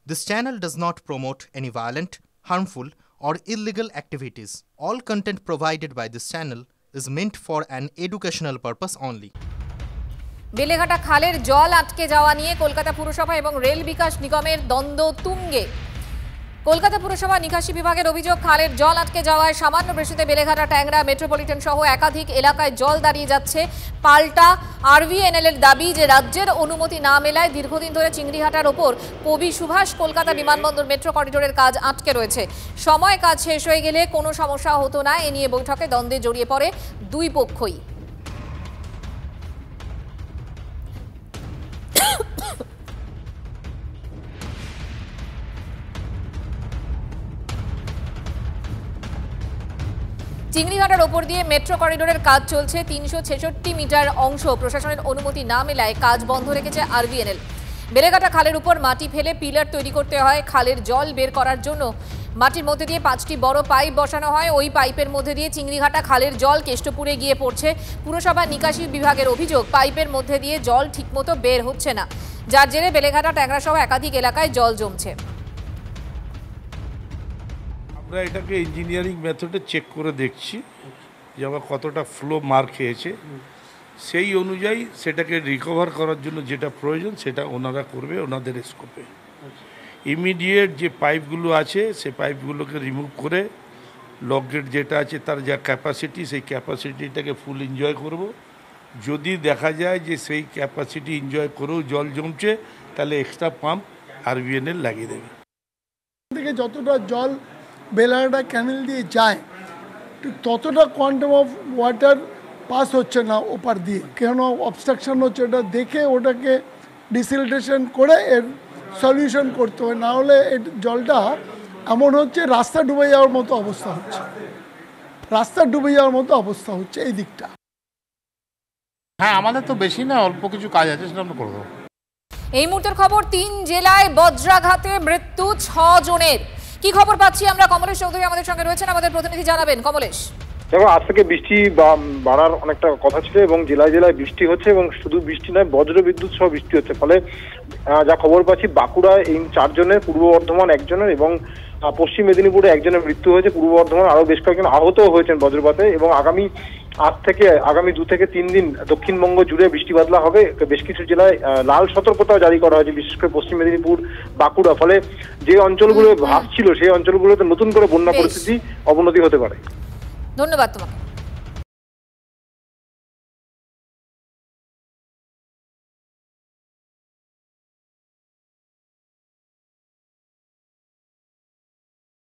This channel does not promote any violent, harmful, or illegal activities. All content provided by this channel is meant for an educational purpose only. Beleghata খালের জল আটকে যাওয়া নিয়ে কলকাতা পুরসভা এবং rail বিকাশ নিগমের দ্বন্দ্ব তুঙ্গে। কলকাতা পুরসভা নিকাশি বিভাগের অভিযোগ, খালের জল আটকে যাওয়ায় সামান্য বৃষ্টিতে বেলেঘাটা, ট্যাংরা, মেট্রোপলিটন সহ একাধিক এলাকায় জল দাঁড়িয়ে যাচ্ছে। পাল্টা আরভিএনএল এর দাবি যে রাজ্যের অনুমতি না মেলায় দীর্ঘদিন ধরে চিংড়িহাটার ওপর কবি সুভাষ কলকাতা বিমানবন্দর মেট্রো করিডোরের কাজ আটকে রয়েছে। সময় কাজ শেষ হয়ে গেলে কোনো সমস্যা হতো না। এ নিয়ে বৈঠকে দ্বন্দ্বে জড়িয়ে পড়ে দুই পক্ষই। চিংড়িহাটার ওপর দিয়ে মেট্রো করিডোরের কাজ চলছে। ৩৬৬ মিটার অংশ প্রশাসনের অনুমতি না মেলায় কাজ বন্ধ রেখেছে আরভিএনএল। বেলেঘাটা খালের উপর মাটি ফেলে পিলার তৈরি করতে হয়। খালের জল বের করার জন্য মাটির মধ্যে দিয়ে ৫টি বড় পাইপ বসানো হয়। ওই পাইপের মধ্যে দিয়ে চিংড়িঘাটা খালের জল কেষ্টপুরে গিয়ে পড়ছে। পুরসভা নিকাশি বিভাগের অভিযোগ, পাইপের মধ্যে দিয়ে জল ঠিকমতো বের হচ্ছে না, যার জেরে বেলেঘাটা, ট্যাংরা সহ একাধিক এলাকায় জল জমছে। আমরা এটাকে ইঞ্জিনিয়ারিং মেথডে চেক করে দেখছি যে আমার কতটা ফ্লো মার খেয়েছে, সেই অনুযায়ী সেটাকে রিকভার করার জন্য যেটা প্রয়োজন সেটা ওনারা করবে ওনাদের স্কোপে। ইমিডিয়েট যে পাইপগুলো আছে সেই পাইপগুলোকে রিমুভ করে লক গেট যেটা আছে তার যা ক্যাপাসিটি, সেই ক্যাপাসিটিটাকে ফুল এনজয় করব। যদি দেখা যায় যে সেই ক্যাপাসিটি এনজয় করেও জল জমছে, তাহলে এক্সট্রা পাম্প আরভিএনএল লাগিয়ে দেবে। থেকে যতটা জল বেলেঘাটা ক্যানেল দিয়ে যায় ঠিক ততটা কোয়ান্টাম অফ ওয়াটার পাস হচ্ছে না ওপার দিয়ে, কেন অবস্ট্রাকশন হচ্ছে, ওটা দেখে ওটাকে ডিসিলটেশন করে এর সলিউশন করতে হয়। না হলে জলটা এমন হচ্ছে রাস্তা ডুবে যাওয়ার মতো অবস্থা হচ্ছে, এই দিকটা। হ্যাঁ, আমাদের তো বেশি না, অল্প কিছু কাজ আছে, সেটা আমরা করবো। এই মুহূর্তের খবর, ৩ জেলায় বজ্রাঘাতে মৃত্যু ৬ জনের। কি খবর পাচ্ছি আমরা? কমলেশ চৌধুরী আমাদের সঙ্গে রয়েছেন, আমাদের প্রতিনিধি জানাবেন। কমলেশ, দেখো, আজ থেকে বৃষ্টি বাড়ার অনেকটা কথা ছিল এবং জেলায় জেলায় বৃষ্টি হচ্ছে এবং শুধু বৃষ্টি নয়, বজ্র বিদ্যুৎ সহ বৃষ্টি হচ্ছে। ফলে যা খবর পাচ্ছি, বাঁকুড়ায় এই 4 জনের, পূর্ব বর্ধমান 1 জনের এবং পশ্চিম মেদিনীপুরে 1 জনের মৃত্যু হয়েছে। পূর্ব বর্ধমান আরো বেশ কয়েকজন আহত হয়েছেন বজ্রপাতে। এবং আগামী 2 থেকে 3 দিন দক্ষিণবঙ্গ জুড়ে বৃষ্টি বাদলা হবে। বেশ কিছু জেলায় লাল সতর্কতাও জারি করা হয়েছে, বিশেষ করে পশ্চিম মেদিনীপুর, বাঁকুড়া। ফলে যে অঞ্চলগুলো ভাসছিল সেই অঞ্চলগুলোতে নতুন করে বন্যা পরিস্থিতি অবনতি হতে পারে। ধন্যবাদ তোমাকে।